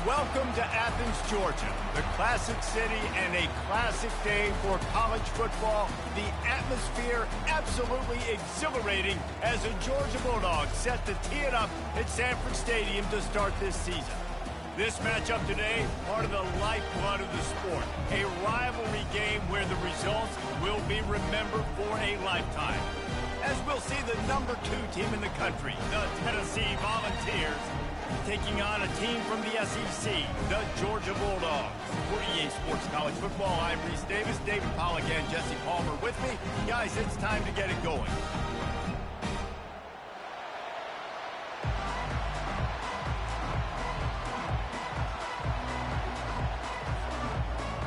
Welcome to Athens, Georgia, the classic city and a classic day for college football. The atmosphere absolutely exhilarating as the Georgia Bulldogs set to tee it up at Sanford Stadium to start this season. This matchup today, part of the lifeblood of the sport, a rivalry game where the results will be remembered for a lifetime. As we'll see the number 2 team in the country, the Tennessee Volunteers, taking on a team from the SEC, the Georgia Bulldogs. For EA Sports College Football, I'm Reese Davis, David Pollack, and Jesse Palmer with me. Guys, it's time to get it going.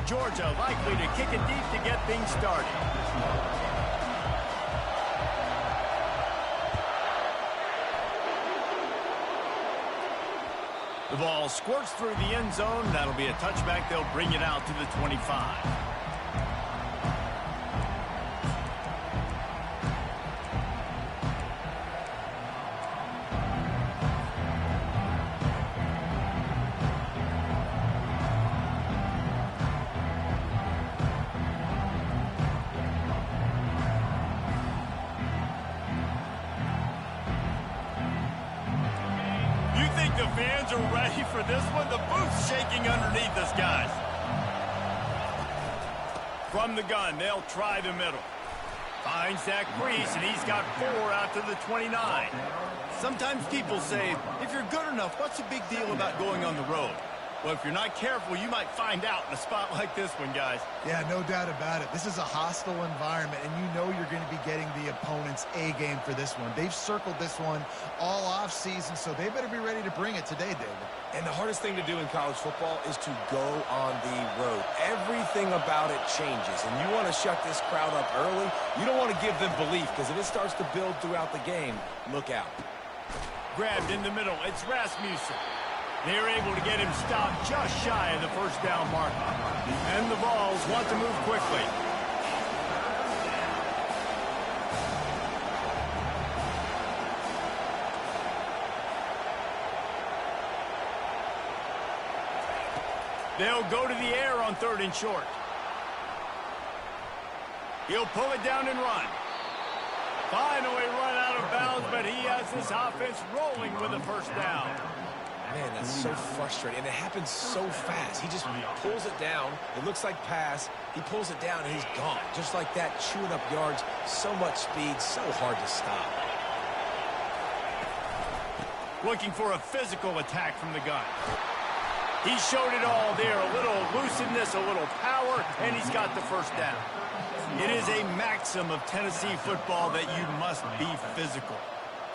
Georgia likely to kick it deep to get things started. The ball squirts through the end zone. That'll be a touchback. They'll bring it out to the 25. The fans are ready for this one. The booth's shaking underneath us, guys. From the gun, they'll try the middle. Finds that crease, and he's got 4 out to the 29. Sometimes people say, if you're good enough, what's the big deal about going on the road? Well, if you're not careful, you might find out in a spot like this one, guys. Yeah, no doubt about it. This is a hostile environment, and you know you're going to be getting the opponent's A-game for this one. They've circled this one all off-season, so they better be ready to bring it today, David. And the hardest thing to do in college football is to go on the road. Everything about it changes, and you want to shut this crowd up early. You don't want to give them belief, because if it starts to build throughout the game, look out. Grabbed in the middle. It's Rasmussen. They're able to get him stopped just shy of the first down mark. And the Vols want to move quickly. They'll go to the air on 3rd and short. He'll pull it down and run. Finally run out of bounds, but he has this offense rolling with a first down. Man, that's so frustrating, and it happens so fast. He just pulls it down. It looks like pass. He pulls it down, and he's gone. Just like that, chewing up yards. So much speed, so hard to stop. Looking for a physical attack from the gun. He showed it all there. A little elusiveness, a little power, and he's got the first down. It is a maxim of Tennessee football that you must be physical.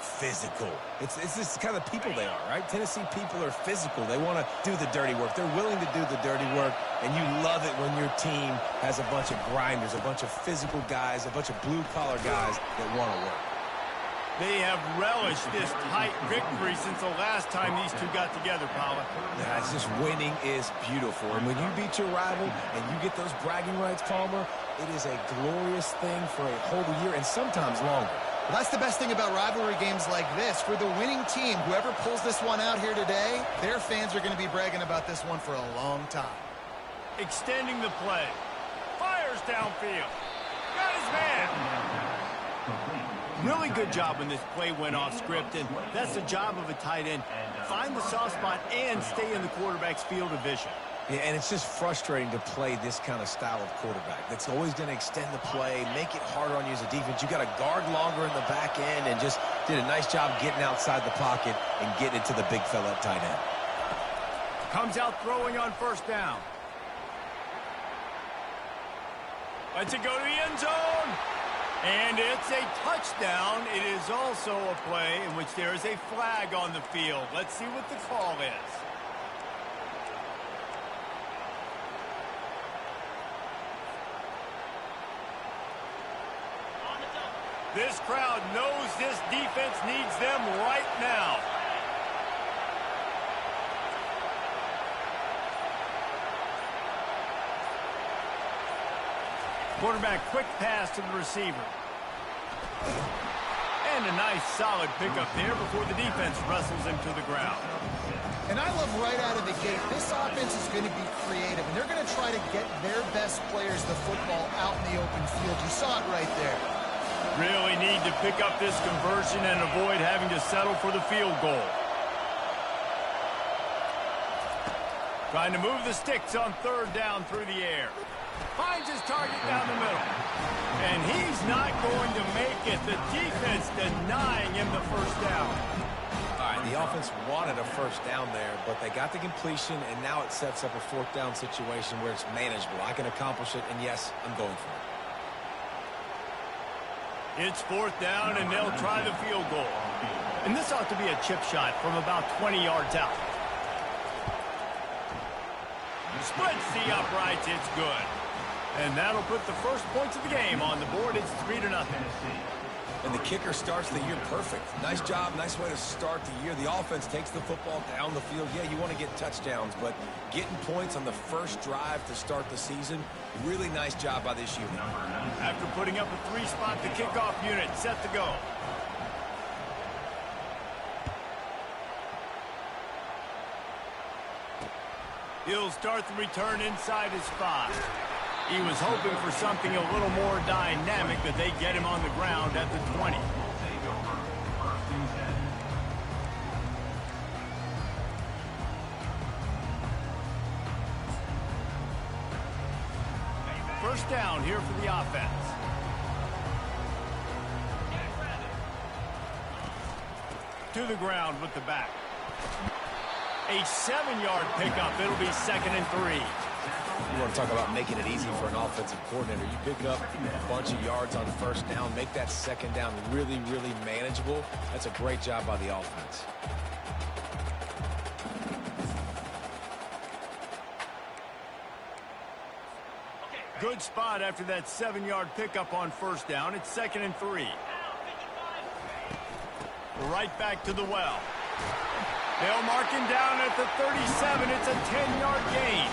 Physical. It's just kind of the people they are, right? Tennessee people are physical. They want to do the dirty work. They're willing to do the dirty work, and you love it when your team has a bunch of grinders, a bunch of physical guys, a bunch of blue-collar guys that want to work. They have relished this tight victory since the last time these two got together, Paula. Yeah, it's just winning is beautiful. And when you beat your rival and you get those bragging rights, Palmer, it is a glorious thing for a whole year and sometimes longer. Well, that's the best thing about rivalry games like this. For the winning team, whoever pulls this one out here today, their fans are going to be bragging about this one for a long time. Extending the play. Fires downfield. Got his man. Really good job when this play went off script, and that's the job of a tight end. Find the soft spot and stay in the quarterback's field of vision. Yeah, and it's just frustrating to play this kind of style of quarterback. That's always going to extend the play, make it harder on you as a defense. You got to guard longer in the back end, and just did a nice job getting outside the pocket and getting it to the big fella at tight end. Comes out throwing on first down. Lets it go to the end zone. And it's a touchdown. It is also a play in which there is a flag on the field. Let's see what the call is. This crowd knows this defense needs them right now. Quarterback, quick pass to the receiver. And a nice solid pickup there before the defense wrestles him to the ground. And I love right out of the gate, this offense is going to be creative, and they're going to try to get their best players the football out in the open field. You saw it right there. Really need to pick up this conversion and avoid having to settle for the field goal. Trying to move the sticks on third down through the air. Finds his target down the middle. And he's not going to make it. The defense denying him the first down. All right, the offense wanted a first down there, but they got the completion, and now it sets up a fourth down situation where it's manageable. I can accomplish it, and yes, I'm going for it. It's fourth down, and they'll try the field goal. And this ought to be a chip shot from about 20 yards out. Splits the uprights. It's good. And that'll put the first points of the game on the board. It's 3-0. And the kicker starts the year perfect. Nice job, nice way to start the year. The offense takes the football down the field. Yeah, you want to get touchdowns, but getting points on the first drive to start the season, really nice job by this unit. After putting up a 3-spot, the kickoff unit set to go. He'll start the return inside his 5. He was hoping for something a little more dynamic, but they get him on the ground at the 20. First down here for the offense. To the ground with the back. A 7-yard pickup. It'll be 2nd and 3. You want to talk about making it easy for an offensive coordinator. You pick up a bunch of yards on first down, make that second down really, really manageable. That's a great job by the offense. Good spot after that 7-yard pickup on first down. It's 2nd and 3. Right back to the well. They'll mark him down at the 37. It's a 10-yard gain.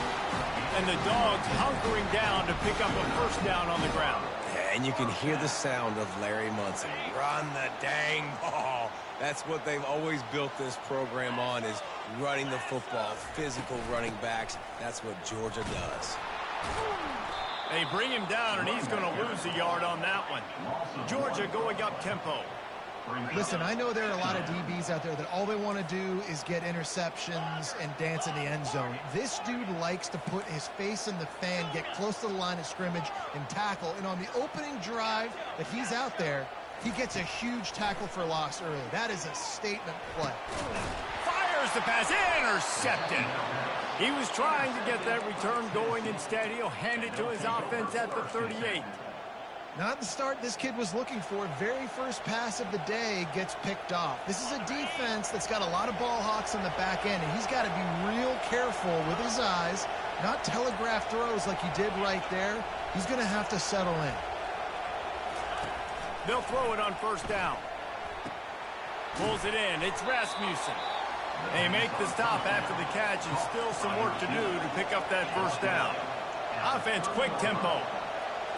And the Dogs hunkering down to pick up a first down on the ground. Yeah, and you can hear the sound of Larry Munson. Run the dang ball. That's what they've always built this program on, is running the football, physical running backs. That's what Georgia does. They bring him down, and he's going to lose a yard on that one. Georgia going up tempo. Listen, I know there are a lot of DBs out there that all they want to do is get interceptions and dance in the end zone. This dude likes to put his face in the fan, get close to the line of scrimmage, and tackle. And on the opening drive that he's out there, he gets a huge tackle for loss early. That is a statement play. Fires the pass, intercepted. He was trying to get that return going. Instead, he'll hand it to his offense at the 38. Not the start this kid was looking for. Very first pass of the day gets picked off. This is a defense that's got a lot of ball hawks on the back end, and he's got to be real careful with his eyes, not telegraph throws like he did right there. He's going to have to settle in. They'll throw it on first down. Pulls it in. It's Rasmussen. They make the stop after the catch, and still some work to do to pick up that first down. Offense, quick tempo.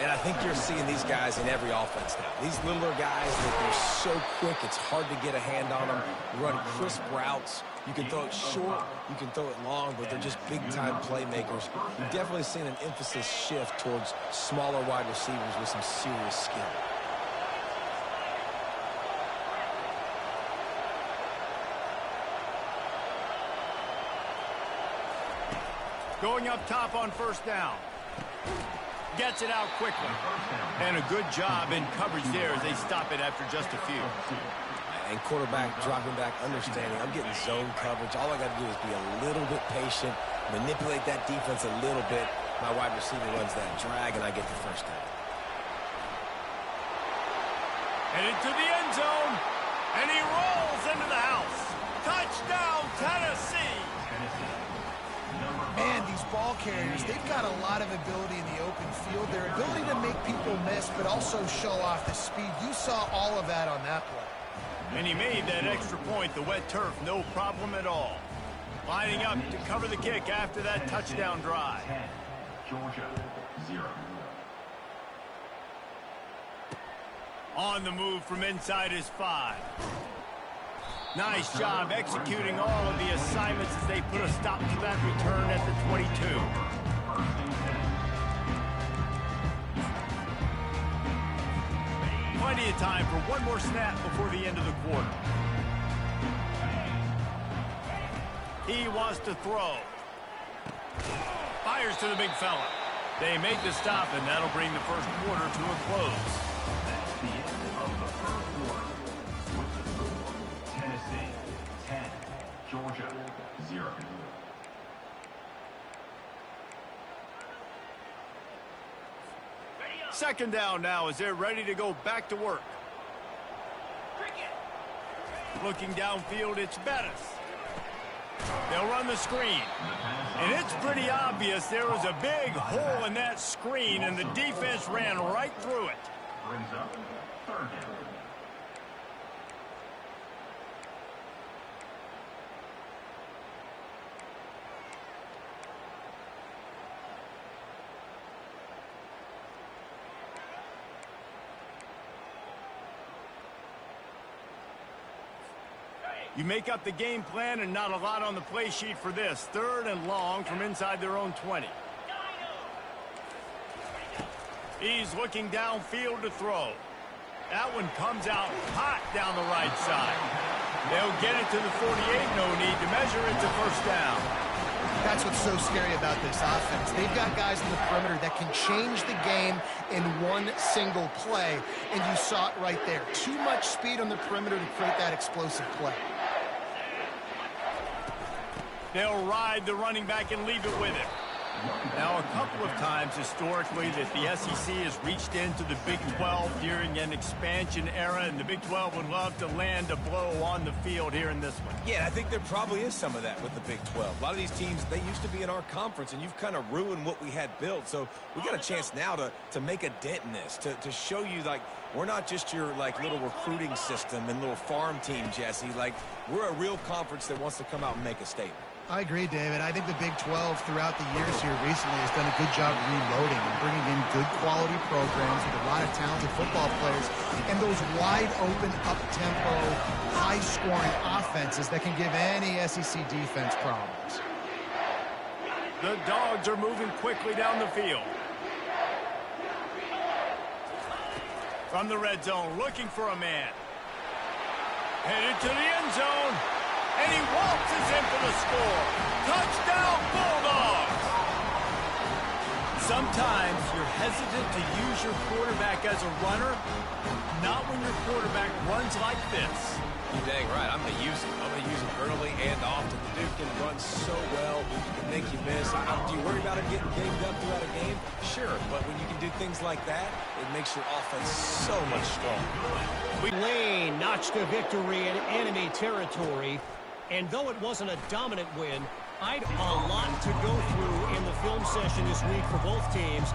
And I think you're seeing these guys in every offense now. These littler guys, they're so quick, it's hard to get a hand on them. Run crisp routes. You can throw it short, you can throw it long, but they're just big-time playmakers. You've definitely seen an emphasis shift towards smaller wide receivers with some serious skill. Going up top on first down. Gets it out quickly. And a good job in coverage there as they stop it after just a few. And quarterback dropping back, understanding I'm getting zone coverage. All I got to do is be a little bit patient, manipulate that defense a little bit. My wide receiver runs that drag, and I get the first down. And into the end zone. And he rolls into the house. Touchdown, Tennessee. Man, these ball carriers, they've got a lot of ability in the open field. Their ability to make people miss, but also show off the speed. You saw all of that on that play. And he made that extra point, the wet turf, no problem at all. Lining up to cover the kick after that touchdown drive. Georgia, 0. On the move from inside his 5. Nice job executing all of the assignments as they put a stop to that return at the 22. Plenty of time for one more snap before the end of the quarter. He wants to throw. Fires to the big fella. They make the stop, and that'll bring the first quarter to a close. That's the end of the first quarter. With the score, Tennessee 10, Georgia 0. Second down now as they're ready to go back to work. Looking downfield, it's Bettis. They'll run the screen. And it's pretty obvious there was a big hole in that screen, and the defense ran right through it. Brings up third down. You make up the game plan and not a lot on the play sheet for this. Third and long from inside their own 20. He's looking downfield to throw. That one comes out hot down the right side. They'll get it to the 48. No need to measure. It's a first down. That's what's so scary about this offense. They've got guys in the perimeter that can change the game in one single play, and you saw it right there. Too much speed on the perimeter to create that explosive play. They'll ride the running back and leave it with him. Now, a couple of times historically that the SEC has reached into the Big 12 during an expansion era, and the Big 12 would love to land a blow on the field here in this one. Yeah, I think there probably is some of that with the Big 12. A lot of these teams, they used to be in our conference, and you've kind of ruined what we had built. So we got a chance now to make a dent in this, to show you, like, we're not just your, like, little recruiting system and little farm team, Jesse. Like, we're a real conference that wants to come out and make a statement. I agree, David. I think the Big 12 throughout the years here recently has done a good job reloading and bringing in good quality programs with a lot of talented football players and those wide open, up-tempo, high-scoring offenses that can give any SEC defense problems. The Dogs are moving quickly down the field. From the red zone, looking for a man. Headed to the end zone. And he waltzes in for the score. Touchdown, Bulldogs! Sometimes you're hesitant to use your quarterback as a runner. Not when your quarterback runs like this. You're dang right. I'm going to use him. I'm going to use him early and often. The dude can run so well, he can make you miss. Do you worry about him getting ganged up throughout a game? Sure, but when you can do things like that, it makes your offense so much stronger. Lane notched a victory in enemy territory. And though it wasn't a dominant win, I'd a lot to go through in the film session this week for both teams.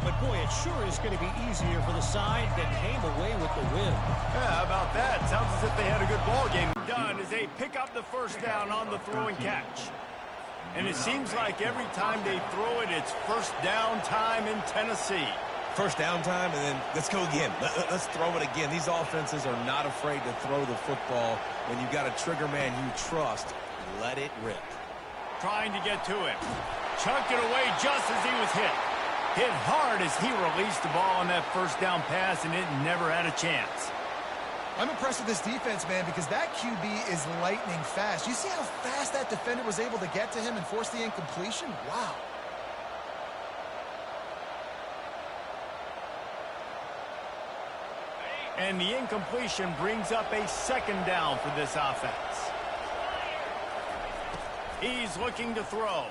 But boy, it sure is going to be easier for the side that came away with the win. Yeah, how about that? Sounds as if they had a good ball game. Done as they pick up the first down on the throw and catch. And it seems like every time they throw it, it's first down time in Tennessee. First down time, and then let's go again. Let's throw it again. These offenses are not afraid to throw the football. When you've got a trigger man you trust, let it rip. Trying to get to him. Chunked it away just as he was hit. Hit hard as he released the ball on that first down pass, and it never had a chance. I'm impressed with this defense, man, because that QB is lightning fast. You see how fast that defender was able to get to him and force the incompletion? Wow. And the incompletion brings up a second down for this offense. He's looking to throw.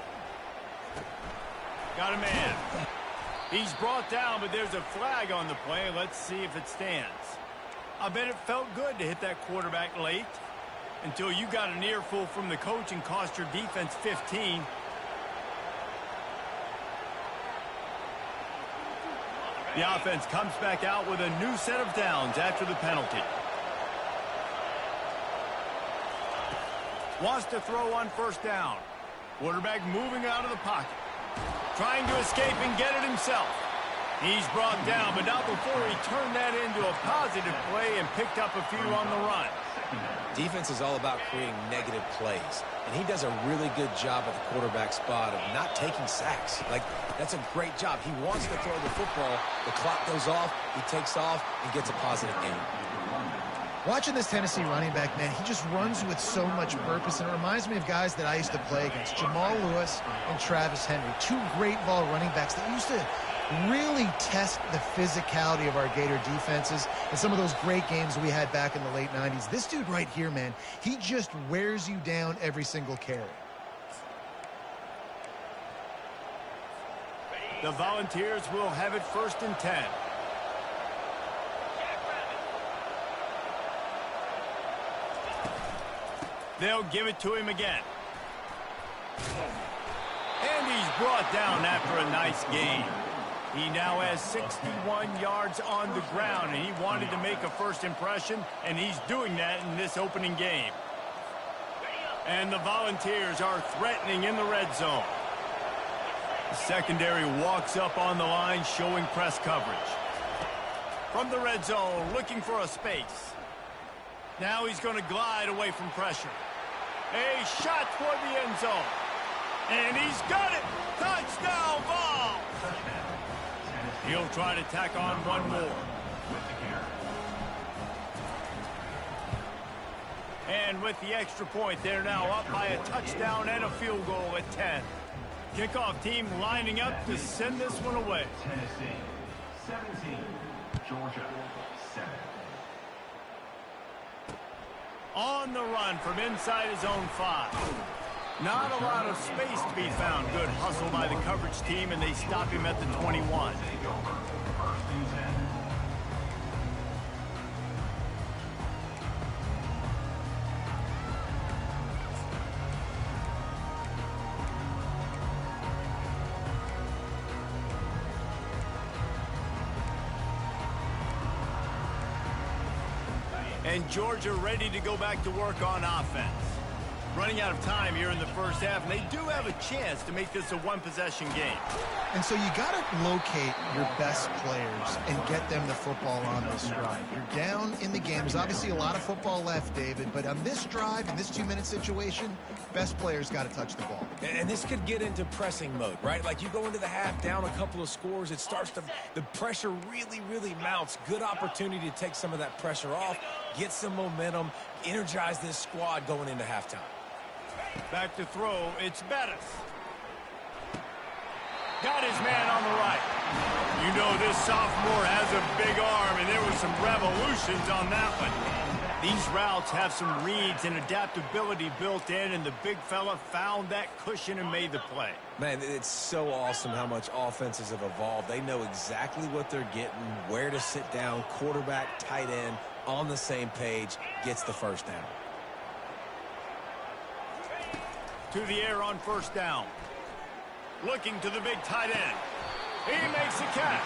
Got a man. He's brought down, but there's a flag on the play. Let's see if it stands. I bet it felt good to hit that quarterback late until you got an earful from the coach and cost your defense 15. The offense comes back out with a new set of downs after the penalty. Wants to throw on first down. Quarterback moving out of the pocket. Trying to escape and get it himself. He's brought down, but not before he turned that into a positive play and picked up a few on the run. Defense is all about creating negative plays, and he does a really good job at the quarterback spot of not taking sacks. Like, that's a great job. He wants to throw the football. The clock goes off, he takes off, and gets a positive gain. Watching this Tennessee running back, man, he just runs with so much purpose, and it reminds me of guys that I used to play against, Jamal Lewis and Travis Henry, two great ball running backs that used to really test the physicality of our Gator defenses and some of those great games we had back in the late 90s. This dude right here, man, he just wears you down every single carry. The Volunteers will have it 1st and 10. They'll give it to him again. And he's brought down after a nice gain. He now has 61 yards on the ground, and he wanted to make a first impression, and he's doing that in this opening game. And the Volunteers are threatening in the red zone. The secondary walks up on the line, showing press coverage. From the red zone, looking for a space. Now he's going to glide away from pressure. A shot toward the end zone. And he's got it! Touchdown ball! He'll try to tack on one more. And with the extra point, they're now up by a touchdown and a field goal at 10. Kickoff team lining up to send this one away. Tennessee 17, Georgia 7. On the run from inside his own 5. Not a lot of space to be found. Good hustle by the coverage team, and they stop him at the 21. And Georgia ready to go back to work on offense. Running out of time here in the first half, and they do have a chance to make this a one-possession game. And so you got to locate your best players and get them the football on this drive. You're down in the game. There's obviously a lot of football left, David, but on this drive, in this 2-minute situation, best players got to touch the ball. And this could get into pressing mode, right? Like you go into the half down a couple of scores, it starts to, the pressure really mounts. Good opportunity to take some of that pressure off, get some momentum, energize this squad going into halftime. Back to throw, it's Bettis. Got his man on the right. You know this sophomore has a big arm, and there were some revolutions on that one. These routes have some reads and adaptability built in, and the big fella found that cushion and made the play. Man, it's so awesome how much offenses have evolved. They know exactly what they're getting, where to sit down, quarterback, tight end, on the same page, gets the first down. To the air on first down. Looking to the big tight end. He makes the catch.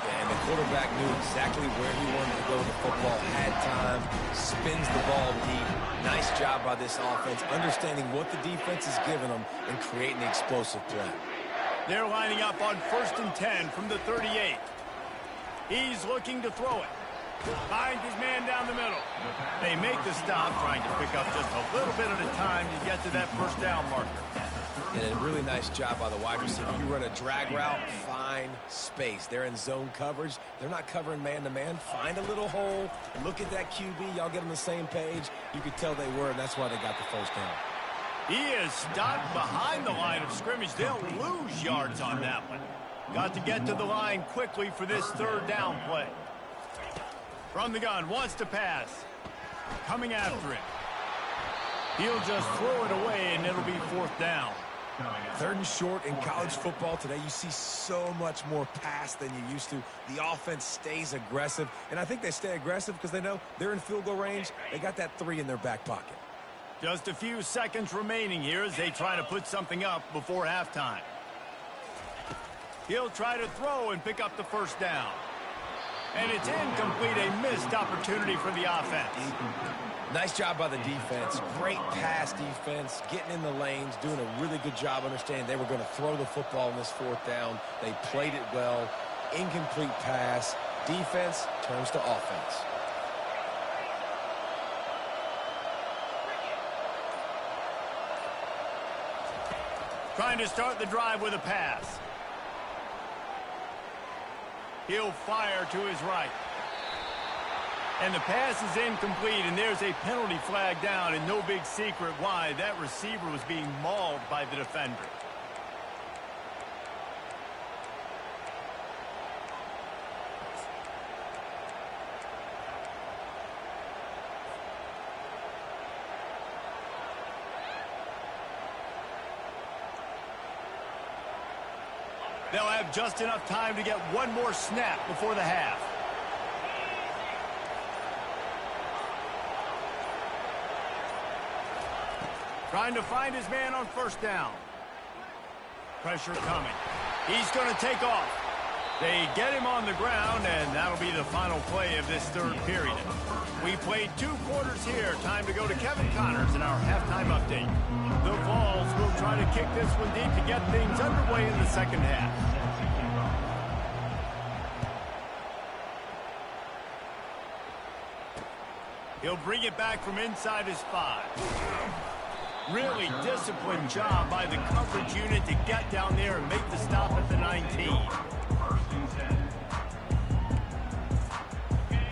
And the quarterback knew exactly where he wanted to go with the football, had time, spins the ball deep. Nice job by this offense, understanding what the defense is giving them and creating the explosive play. They're lining up on 1st and 10 from the 38. He's looking to throw it. Finds his man down the middle. They make the stop, trying to pick up just a little bit at a time to get to that first down marker. And a really nice job by the wide receiver. You run a drag route, find space. They're in zone coverage. They're not covering man-to-man. Find a little hole. Look at that QB. Y'all get on the same page. You could tell they were, and that's why they got the first down. He is stopped behind the line of scrimmage. They'll lose yards on that one. Got to get to the line quickly for this third down play. From the gun, wants to pass. Coming after it. He'll just throw it away, and it'll be 4th down. 3rd and short in college football today. You see so much more pass than you used to. The offense stays aggressive, and I think they stay aggressive because they know they're in field goal range. They got that 3 in their back pocket. Just a few seconds remaining here as they try to put something up before halftime. He'll try to throw and pick up the first down. And it's incomplete, a missed opportunity for the offense. Nice job by the defense. Great pass defense, getting in the lanes, doing a really good job understanding they were going to throw the football in this 4th down. They played it well, incomplete pass. Defense turns to offense. Trying to start the drive with a pass. He'll fire to his right. And the pass is incomplete, and there's a penalty flag down, and no big secret why. That receiver was being mauled by the defender. They'll have just enough time to get one more snap before the half. Trying to find his man on first down. Pressure coming. He's going to take off. They get him on the ground, and that'll be the final play of this third period. We played 2 quarters here. Time to go to Kevin Connors in our halftime update. The Vols will try to kick this one deep to get things underway in the second half. He'll bring it back from inside his 5. Really disciplined job by the coverage unit to get down there and make the stop at the 19.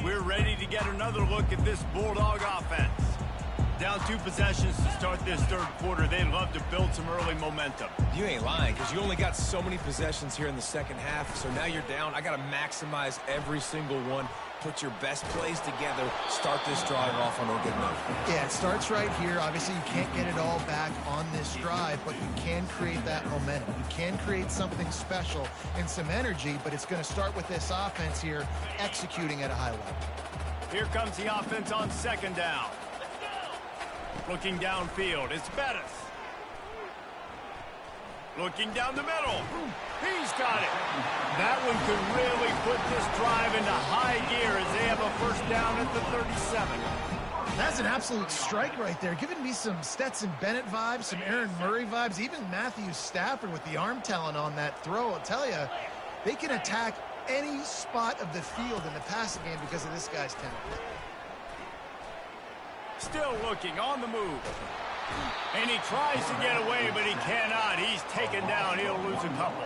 We're ready to get another look at this Bulldog offense. Down 2 possessions to start this third quarter. They'd love to build some early momentum. You ain't lying, because you only got so many possessions here in the second half, so now you're down. I got to maximize every single one. Put your best plays together. Start this drive off on a good note. Yeah, it starts right here. Obviously, you can't get it all back on this drive, but you can create that momentum. You can create something special and some energy, but it's going to start with this offense here executing at a high level. Here comes the offense on second down. Looking downfield, it's Bettis. Looking down the middle. He's got it. That one could really put this drive into high gear as they have a first down at the 37. That's an absolute strike right there. Giving me some Stetson Bennett vibes, some Aaron Murray vibes, even Matthew Stafford with the arm talent on that throw. I'll tell you, they can attack any spot of the field in the passing game because of this guy's talent. Still looking on the move. And he tries to get away, but he cannot. He's taken down. He'll lose a couple.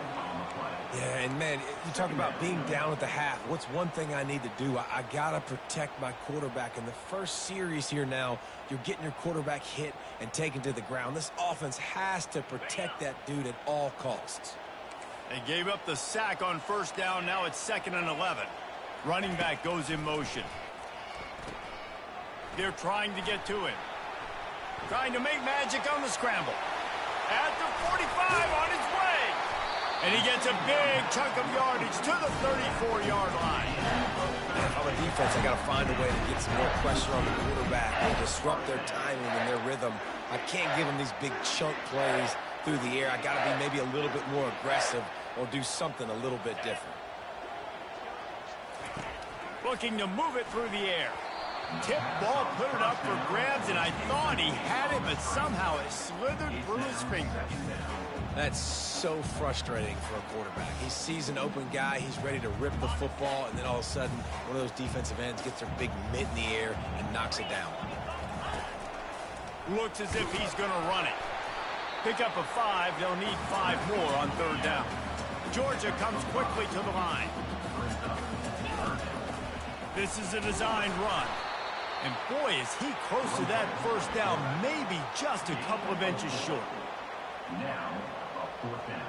Yeah, and man, you talk about being down at the half. What's one thing I need to do? I got to protect my quarterback. In the first series here now, you're getting your quarterback hit and taken to the ground. This offense has to protect that dude at all costs. They gave up the sack on first down. Now it's 2nd and 11. Running back goes in motion. They're trying to get to him. Trying to make magic on the scramble. At the 45 on his way. And he gets a big chunk of yardage to the 34-yard line. Man, on the defense, I got to find a way to get some more pressure on the quarterback and disrupt their timing and their rhythm. I can't give them these big chunk plays through the air. I got to be maybe a little bit more aggressive or do something a little bit different. Looking to move it through the air. Tip ball, put it up for grabs, and I thought he had it, but somehow it slithered through his fingers. That's so frustrating for a quarterback. He sees an open guy, he's ready to rip the football, and then all of a sudden, one of those defensive ends gets their big mitt in the air and knocks it down. Looks as if he's going to run it. Pick up a 5. They'll need 5 more on third down. Georgia comes quickly to the line. This is a designed run. And boy, is he close to that first down, maybe just a couple of inches short. Now, a 4th down.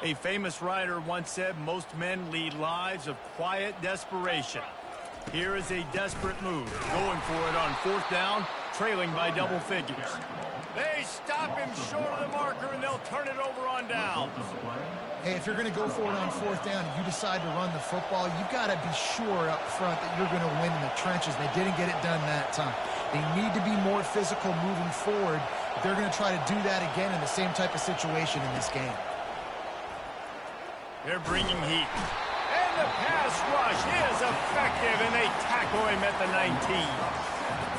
A famous writer once said, most men lead lives of quiet desperation. Here is a desperate move. Going for it on 4th down, trailing by double figures. They stop him short of the marker, and they'll turn it over on down. Hey, if you're going to go for it on 4th down and you decide to run the football, you've got to be sure up front that you're going to win in the trenches. They didn't get it done that time. They need to be more physical moving forward. But they're going to try to do that again in the same type of situation in this game. They're bringing heat. And the pass rush is effective, and they tackle him at the 19.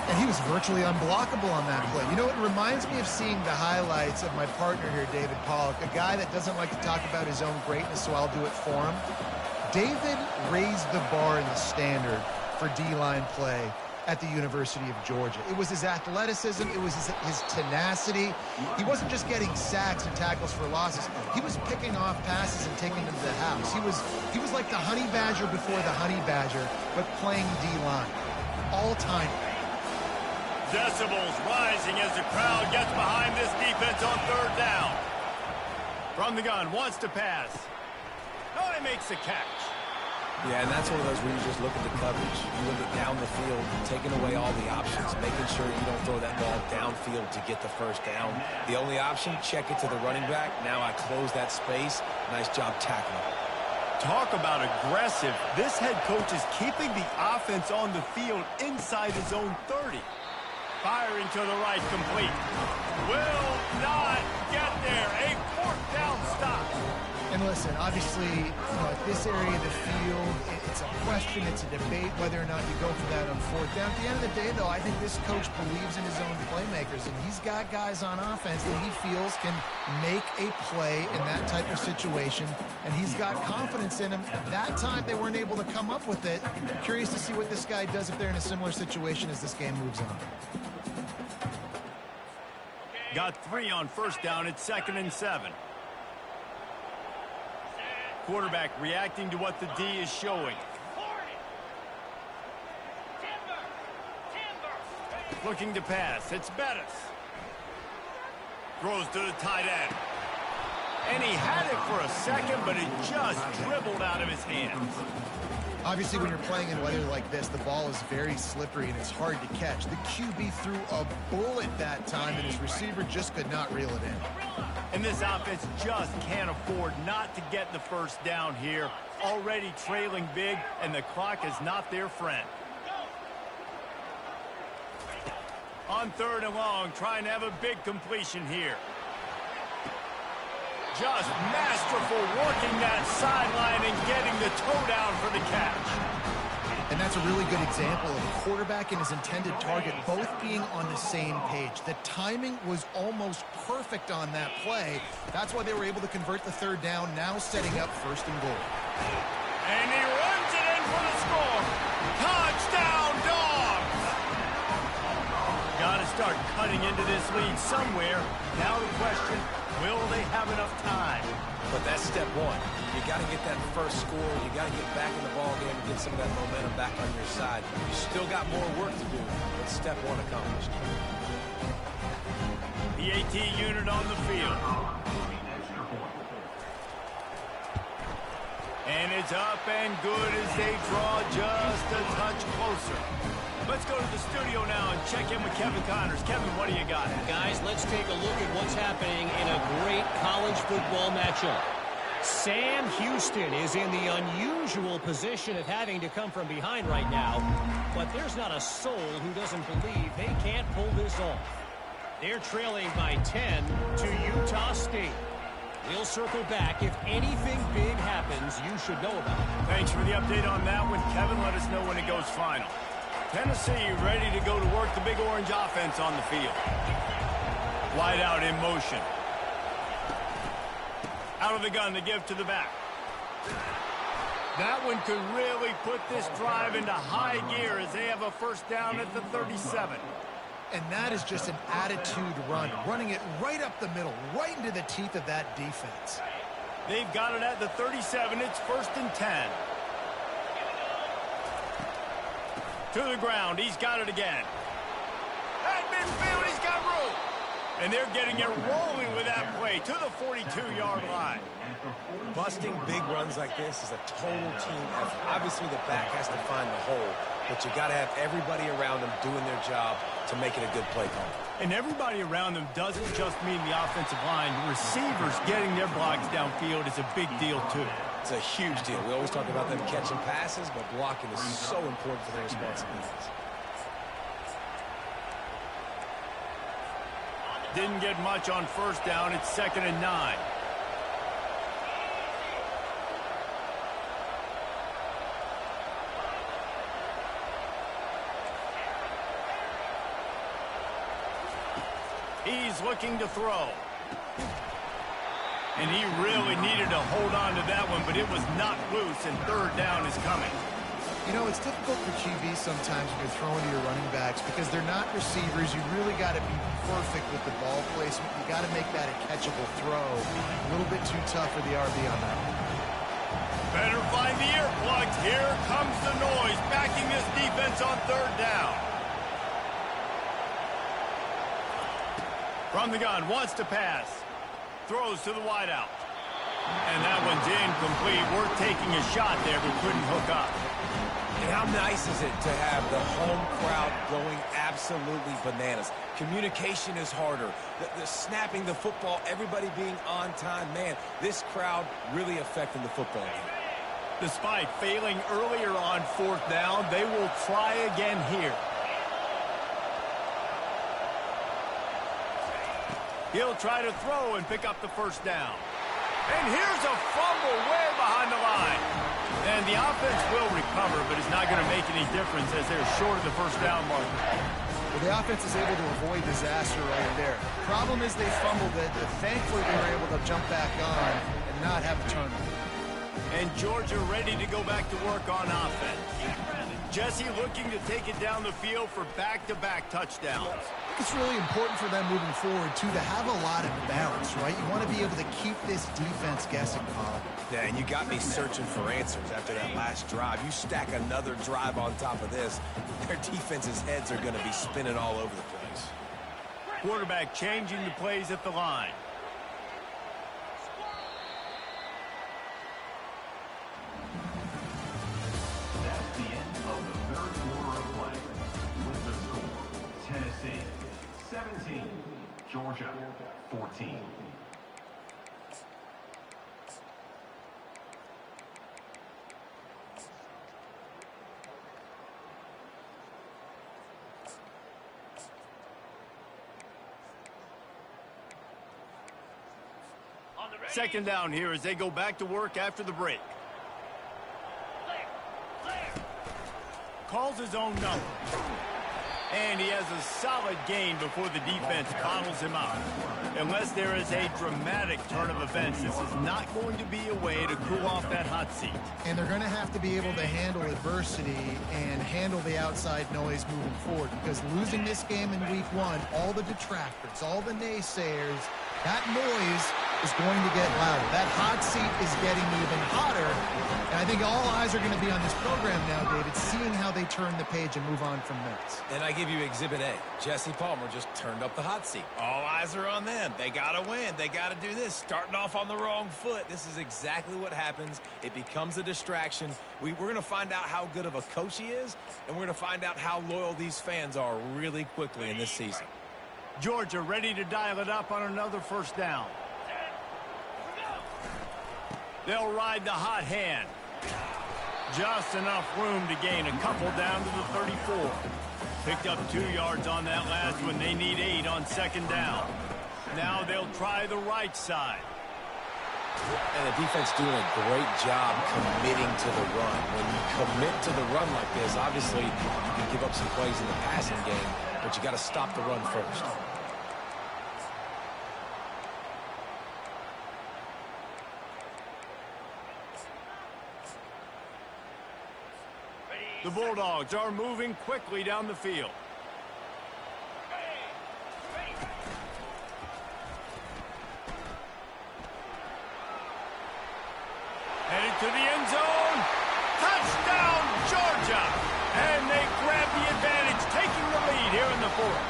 And he was virtually unblockable on that play. You know, it reminds me of seeing the highlights of my partner here, David Pollock, a guy that doesn't like to talk about his own greatness, so I'll do it for him. David raised the bar in the standard for D-line play at the University of Georgia. It was his athleticism. It was his tenacity. He wasn't just getting sacks and tackles for losses. He was picking off passes and taking them to the house. He was like the honey badger before the honey badger, but playing D-line. All time. Decibels rising as the crowd gets behind this defense on third down. From the gun, wants to pass. Oh, he makes the catch. Yeah, and that's one of those where you just look at the coverage. You look at down the field, taking away all the options, making sure you don't throw that ball downfield to get the first down. The only option, check it to the running back. Now I close that space. Nice job tackling. Talk about aggressive. This head coach is keeping the offense on the field inside his own 30. Firing to the right, complete. Will not get there. A fourth down stop. And listen, obviously, at this area of the field, it's a question, it's a debate whether or not you go for that on fourth down. At the end of the day, though, I think this coach believes in his own playmakers, and he's got guys on offense that he feels can make a play in that type of situation, and he's got confidence in him. That time, they weren't able to come up with it. Curious to see what this guy does if they're in a similar situation as this game moves on. Got 3 on first down. It's 2nd and 7. Quarterback reacting to what the D is showing. Looking to pass. It's Bettis. Throws to the tight end. And he had it for a second, but it just dribbled out of his hands. Obviously, when you're playing in weather like this, the ball is very slippery and it's hard to catch. The QB threw a bullet that time, and his receiver just could not reel it in. And this offense just can't afford not to get the first down here. Already trailing big, and the clock is not their friend. On 3rd and long, trying to have a big completion here. Just masterful working that sideline and getting the toe down for the catch. And that's a really good example of a quarterback and his intended target both being on the same page. The timing was almost perfect on that play. That's why they were able to convert the 3rd down, now setting up 1st and goal. And he runs it in for the score. Touchdown, Dogs! Got to start cutting into this lead somewhere. Now the question, will they have enough time? But that's step one. You got to get that first score. You got to get back in the ball game and get some of that momentum back on your side. You still got more work to do, but step one accomplished. The AT unit on the field. And it's up and good as they draw just a touch closer. Let's go to the studio now and check in with Kevin Connors. Kevin, what do you got? Guys, let's take a look at what's happening in a great college football matchup. Sam Houston is in the unusual position of having to come from behind right now, but there's not a soul who doesn't believe they can't pull this off. They're trailing by 10 to Utah State. We'll circle back. If anything big happens, you should know about it. Thanks for the update on that one, Kevin. Let us know when it goes final. Tennessee ready to go to work the big orange offense on the field. Wide out in motion. Out of the gun to give to the back. That one could really put this drive into high gear as they have a first down at the 37. And that is just an attitude run, running it right up the middle, right into the teeth of that defense. They've got it at the 37. It's 1st and 10. To the ground. He's got it again. At midfield, he's got room. And they're getting it rolling with that play to the 42-yard line. Busting big runs like this is a total team effort. Obviously, the back has to find the hole, but you got to have everybody around them doing their job to make it a good play call. And everybody around them doesn't just mean the offensive line. The receivers getting their blocks downfield is a big deal, too. It's a huge deal. We always talk about them catching passes, but blocking is so important for their responsibilities. Didn't get much on first down. It's 2nd and 9. He's looking to throw. And he really needed to hold on to that one, but it was not loose, and third down is coming. You know, it's difficult for QB sometimes when you're throwing to your running backs because they're not receivers. You really got to be perfect with the ball placement. You got to make that a catchable throw. A little bit too tough for the RB on that one. Better find the earplugs. Here comes the noise, backing this defense on third down. From the gun, wants to pass. Throws to the wideout. And that one's incomplete. We're taking a shot there, but couldn't hook up. And how nice is it to have the home crowd going absolutely bananas? Communication is harder. The snapping the football, everybody being on time. Man, this crowd really affecting the football game. Despite failing earlier on fourth down, they will try again here. He'll try to throw and pick up the first down. And here's a fumble way behind the line. And the offense will recover, but it's not going to make any difference as they're short of the first down marker. Well, the offense is able to avoid disaster right there. Problem is they fumbled it, but thankfully they were able to jump back on and not have a turnover. And Georgia ready to go back to work on offense. Jesse looking to take it down the field for back-to-back touchdowns. It's really important for them moving forward, too, to have a lot of balance, right? You want to be able to keep this defense guessing, Colin. Yeah, and you got me searching for answers after that last drive. You stack another drive on top of this, their defense's heads are going to be spinning all over the place. Quarterback changing the plays at the line. That's the end of the third quarter of play. With the score, Tennessee 17, Georgia 14. Second down here as they go back to work after the break. Calls his own number. And he has a solid gain before the defense bottles him out. Unless there is a dramatic turn of events, this is not going to be a way to cool off that hot seat. And they're going to have to be able to handle adversity and handle the outside noise moving forward, because losing this game in week one, all the detractors, all the naysayers, that noise is going to get louder. That hot seat is getting even hotter. And I think all eyes are going to be on this program now, David, seeing how they turn the page and move on from this. And I give you Exhibit A. Jesse Palmer just turned up the hot seat. All eyes are on them. They got to win. They got to do this. Starting off on the wrong foot. This is exactly what happens. It becomes a distraction. We're going to find out how good of a coach he is, and we're going to find out how loyal these fans are really quickly in this season. Georgia ready to dial it up on another first down. They'll ride the hot hand. Just enough room to gain a couple down to the 34. Picked up 2 yards on that last one. They need 8 on second down. Now they'll try the right side. And the defense doing a great job committing to the run. When you commit to the run like this, obviously you can give up some plays in the passing game, but you got to stop the run first. The Bulldogs are moving quickly down the field. Headed to the end zone. Touchdown, Georgia! And they grab the advantage, taking the lead here in the fourth.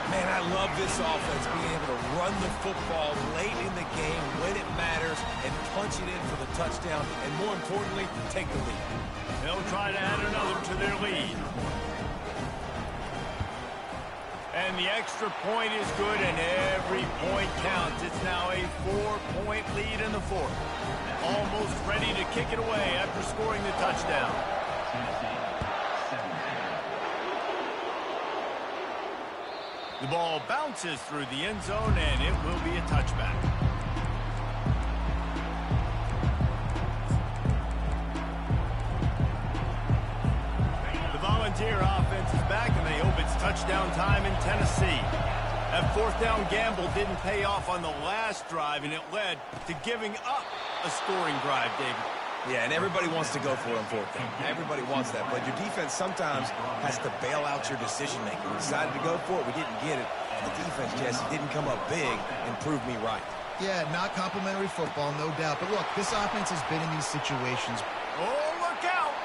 Man, I love this offense, being able to run the football late in the game when it matters and punch it in for the touchdown, and more importantly, take the lead. They'll try to add another to their lead. And the extra point is good, and every point counts. It's now a 4-point lead in the fourth. Almost ready to kick it away after scoring the touchdown. The ball bounces through the end zone, and it will be a touchback. The Volunteer offense is back, and they hope it's touchdown time in Tennessee. That fourth down gamble didn't pay off on the last drive, and it led to giving up a scoring drive, David. Yeah, and everybody wants to go for it on fourth down. Everybody wants that, but your defense sometimes has to bail out your decision-making. We decided to go for it. We didn't get it. The defense, Jesse, didn't come up big and prove me right. Yeah, not complimentary football, no doubt. But look, this offense has been in these situations. Oh, look out!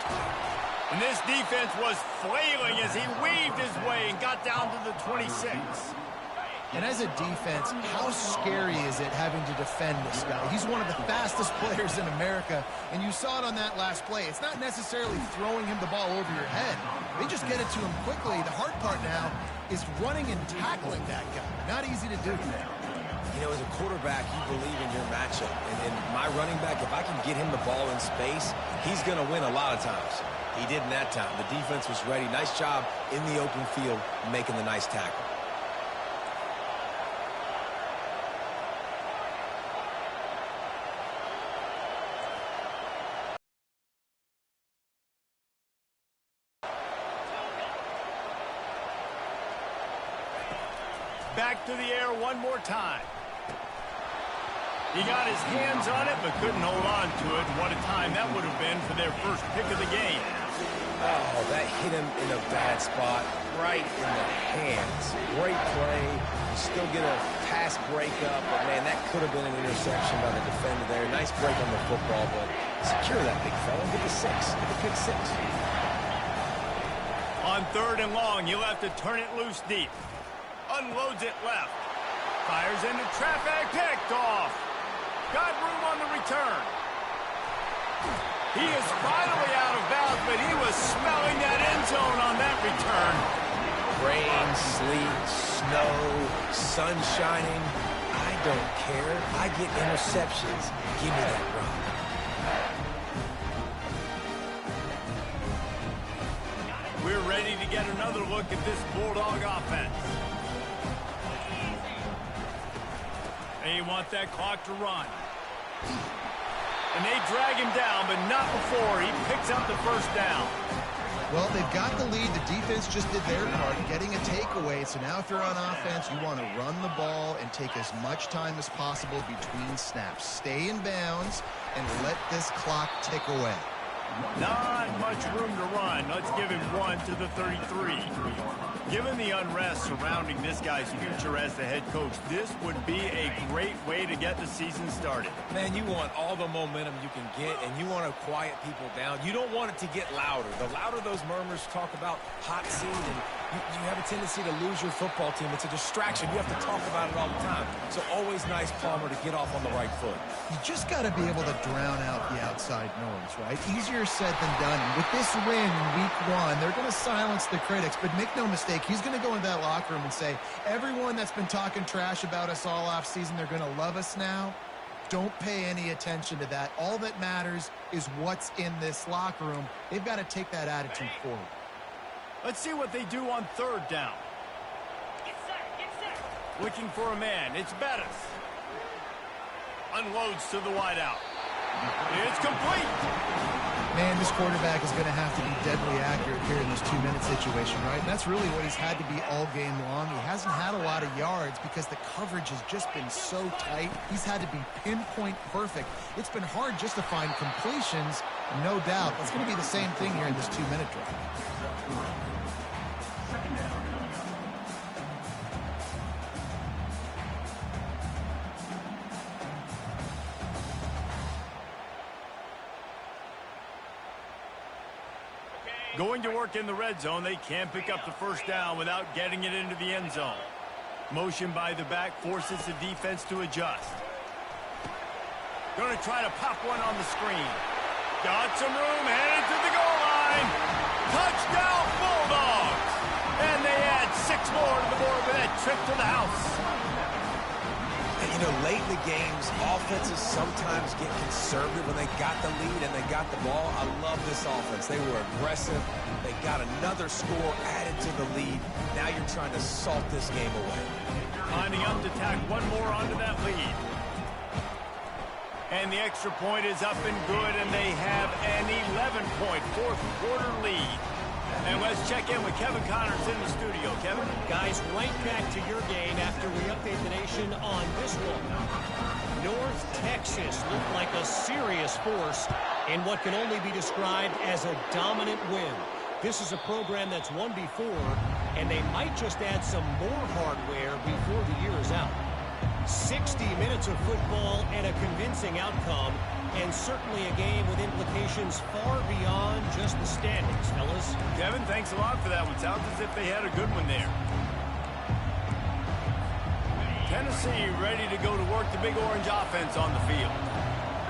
And this defense was flailing as he weaved his way and got down to the 26. And as a defense, how scary is it having to defend this guy? He's one of the fastest players in America, and you saw it on that last play. It's not necessarily throwing him the ball over your head. They just get it to him quickly. The hard part now is running and tackling that guy. Not easy to do. You know, as a quarterback, you believe in your matchup. And my running back, if I can get him the ball in space, he's going to win a lot of times. He did in that time. The defense was ready. Nice job in the open field making the nice tackle. Back to the air one more time. He got his hands on it, but couldn't hold on to it. What a time that would have been for their first pick of the game. Oh, that hit him in a bad spot, right in the hands. Great play. You still get a pass breakup, but, man, that could have been an interception by the defender there. Nice break on the football, but secure that big fella. Get the six. Get the pick six. On 3rd and long, you'll have to turn it loose deep. Unloads it left. Fires into traffic. Picked off. Got room on the return. He is finally out of bounds, but he was smelling that end zone on that return. Rain, sleet, snow, sun shining. I don't care. I get interceptions. Give me that rock. We're ready to get another look at this Bulldog offense. They want that clock to run. And they drag him down, but not before he picks up the first down. Well, they've got the lead. The defense just did their part, getting a takeaway. So now if you're on offense, you want to run the ball and take as much time as possible between snaps. Stay in bounds and let this clock tick away. Not much room to run. Let's give him one to the 33. Given the unrest surrounding this guy's future as the head coach, this would be a great way to get the season started. Man, you want all the momentum you can get, and you want to quiet people down. You don't want it to get louder. The louder those murmurs talk about hot seat, and you have a tendency to lose your football team. It's a distraction. You have to talk about it all the time. So always nice, Palmer, to get off on the right foot. You just got to be able to drown out the outside noise, right? Easier said than done. And with this win in week 1, they're going to silence the critics. But make no mistake, he's going to go into that locker room and say, everyone that's been talking trash about us all off season, they're going to love us now. Don't pay any attention to that. All that matters is what's in this locker room. They've got to take that attitude forward. Let's see what they do on 3rd down. Looking for a man. It's Bettis. Unloads to the wideout. It's complete. Man, this quarterback is going to have to be deadly accurate here in this 2-minute situation, right? And that's really what he's had to be all game long. He hasn't had a lot of yards because the coverage has just been so tight. He's had to be pinpoint perfect. It's been hard just to find completions, no doubt. It's going to be the same thing here in this 2-minute drive. Going to work in the red zone, they can't pick up the first down without getting it into the end zone. Motion by the back forces the defense to adjust. Going to try to pop one on the screen. Got some room, headed to the goal line. Touchdown, Bulldogs! And they add 6 more to the board with that trip to the house. And, you know, late in the games, offenses sometimes get conservative when they got the lead and they got the ball. I love this offense. They were aggressive. They got another score added to the lead. Now you're trying to salt this game away. Lining up to tack one more onto that lead. And the extra point is up and good, and they have an 11-point fourth quarter lead. And let's check in with Kevin Connors in the studio. Kevin? Guys, right back to your game after we update the nation on this one. North Texas looked like a serious force in what can only be described as a dominant win. This is a program that's won before, and they might just add some more hardware before the year is out. 60 minutes of football and a convincing outcome, and certainly a game with implications far beyond just the standings, fellas. Kevin, thanks a lot for that one. Sounds as if they had a good one there. Tennessee ready to go to work, the Big Orange offense on the field.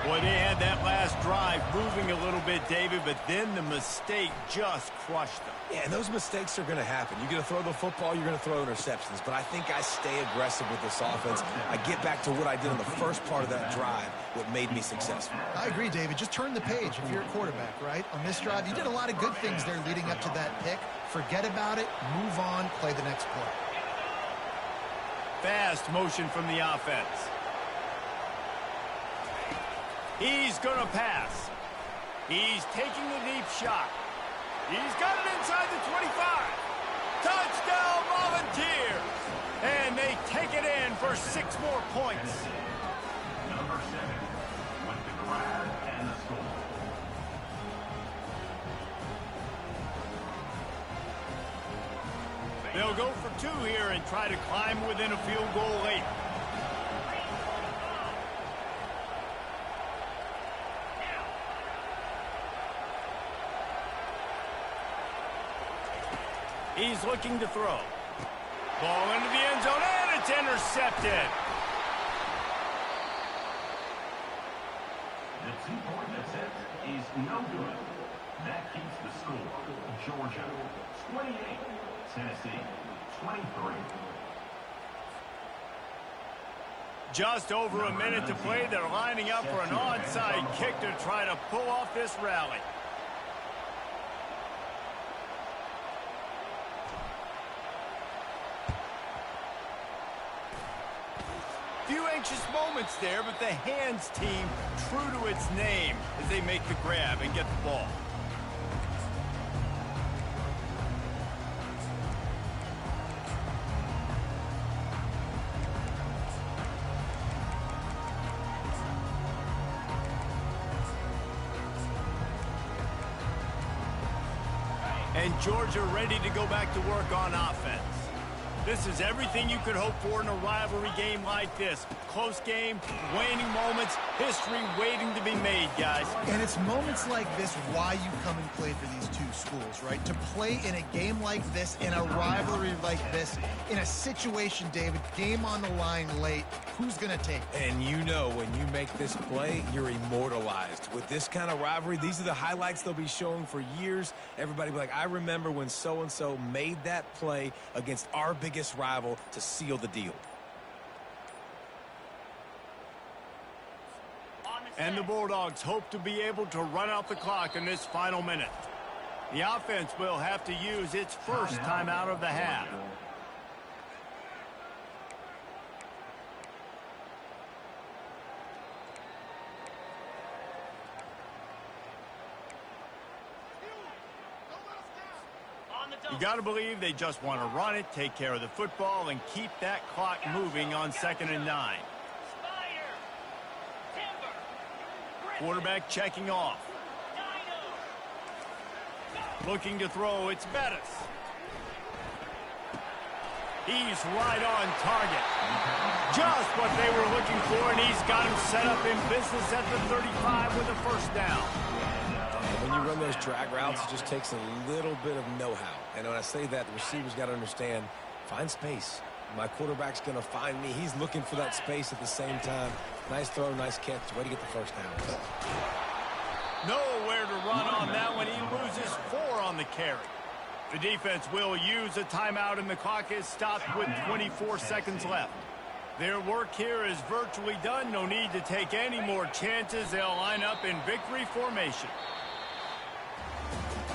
Boy, they had that last drive moving a little bit, David, but then the mistake just crushed them. Yeah, and those mistakes are going to happen. You're going to throw the football, you're going to throw interceptions. But I think I stay aggressive with this offense. I get back to what I did on the first part of that drive, what made me successful. I agree, David. Just turn the page if you're a quarterback, right? On this drive, you did a lot of good things there leading up to that pick. Forget about it, move on, play the next play. Fast motion from the offense. He's going to pass. He's taking the deep shot. He's got it inside the 25. Touchdown, Volunteers. And they take it in for 6 more points. Number 7 with the grab and the score. They'll go for 2 here and try to climb within a field goal late. He's looking to throw. Ball into the end zone, and it's intercepted. The 2-point attempt is no good. That keeps the score. Georgia 28, Tennessee 23. Just over a minute to play. They're lining up for an onside kick to try to pull off this rally. Few anxious moments there, but the hands team true to its name as they make the grab and get the ball. And Georgia ready to go back to work on offense. This is everything you could hope for in a rivalry game like this. Close game, waning moments, history waiting to be made, guys. And it's moments like this why you come and play for these 2 schools, right? To play in a game like this, in a rivalry like this, in a situation, David, game on the line late, who's going to take it? And you know when you make this play, you're immortalized. With this kind of rivalry, these are the highlights they'll be showing for years. Everybody will be like, I remember when so-and-so made that play against our biggest rival to seal the deal. And the Bulldogs hope to be able to run out the clock in this final minute. The offense will have to use its first timeout of the half. You got to believe they just want to run it, take care of the football, and keep that clock moving on 2nd and 9. Quarterback checking off. Looking to throw, it's Bettis. He's right on target. Just what they were looking for, and he's got him set up in business at the 35 with a first down. When you run those drag routes, it just takes a little bit of know-how. And when I say that, the receiver's got to understand, find space. My quarterback's going to find me. He's looking for that space at the same time. Nice throw, nice catch. Way to get the first down. Nowhere to run on that one. He loses 4 on the carry. The defense will use a timeout, and the clock is stopped with 24 seconds left. Their work here is virtually done. No need to take any more chances. They'll line up in victory formation.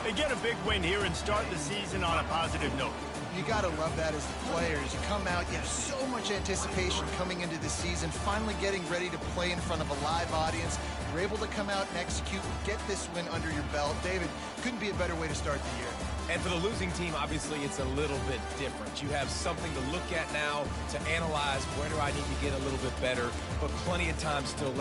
They get a big win here and start the season on a positive note. You got to love that as the players. You come out, you have so much anticipation coming into the season, finally getting ready to play in front of a live audience. You're able to come out and execute, get this win under your belt. David, couldn't be a better way to start the year. And for the losing team, obviously, it's a little bit different. You have something to look at now to analyze where do I need to get a little bit better, but plenty of time still left.